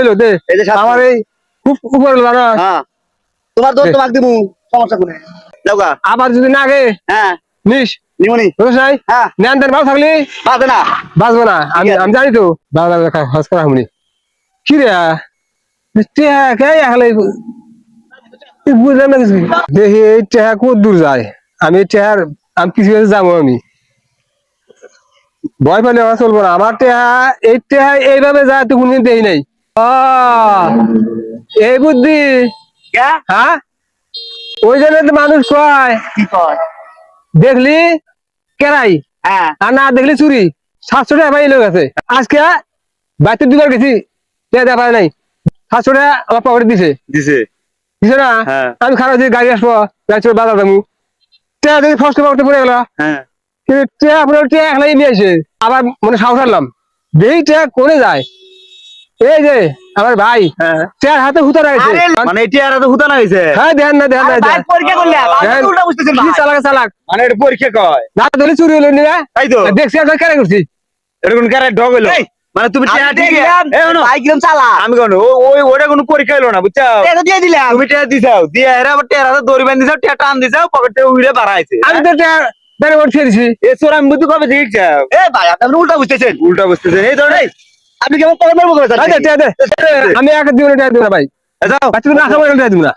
হইলো দে এই যে 700 আমার এই খুব উপরে জানো হ্যাঁ তোমার দোষ তোমাকে দিমু সমস্যা কোনে যাওগা আবার যদি না আগে হ্যাঁ নিস নিমুনি বুঝছ নাই হ্যাঁ নেন দেন ভালো থাকলি বাদে না বাঁচবো না আমি আছে। আমি জানি তো বাংলা হস করা হমনি কি রে টেহা কে আসলে বুঝলাম না কিছু দেখি এই টেহা কত দূর যায় আমি টেহার আমি কিছু কিছু যাবো আমি ভয় পেলে আমার চলবো না আমার টেহা এই টেহা এইভাবে যায় তো কোনদিন দেখি নাই এই বুদ্ধি কে হ্যাঁ ওই জন্য তো মানুষ কয় কি কয় দেখলি কেরাই হ্যাঁ আর না দেখলি চুরি 700 টাকা পাই লোক আছে আজকে বাড়িতে দুবার গেছি দেওয়া পারে নাই 700 টাকা আমার পকেটে দিছে দিছে দিছে না হ্যাঁ। আমি খারাপ যে গাড়ি আসবো গাড়ি চলে বাজার যাবো টাকা দেখি ফার্স্ট পকেটে পড়ে গেল হ্যাঁ কিন্তু টাকা আপনার টাকা একলাই নিয়ে আসে আবার মনে সাহস আনলাম যেই টাকা করে যায় এই যে আমার ভাই হ্যাঁ টাকার হাতে হুতা রাখছে মানে এটা আর তো হুতা না হইছে হ্যাঁ ধ্যান না ধ্যান না ভাই পরীক্ষা করলে ধ্যান। উল্টা বুঝতেছেন কি ভাই চালাক চালাক মানে এটা পরীক্ষা কয় না ধরে চুরি হলো নি রে তাই তো দেখছি আর কেন করছি এটা কোন কারে ডগ হইলো এই, মানে তুমি টিয়া ঠিক এই শোনো ভাই কিরম চালা আমি কোন ওই ওটা কোনো পরীক্ষা হইলো না বুঝছো এটা দিয়ে দিলাম তুমি টিয়া দিছাও দিয়ে এরা আবার টিয়া হাতে দড়ি বান্ধি দিছাও টিয়া টান দিছাও পকেটে উড়ে বাড়াইছে আমি তো টাকা বেড়ে উঠে দিছি এ সোর আমি বুদ্ধি কবে দেখছাও এ ভাই আপনি উল্টা বুঝতেছেন উল্টা বুঝতেছেন এই ধরনের আপনি কেমন পকেট মারবো করে আচ্ছা, টাকা দে। আমি এক দিব না টাকা দিব না ভাই যাও বাচ্চা না খাবো টাকা দিব না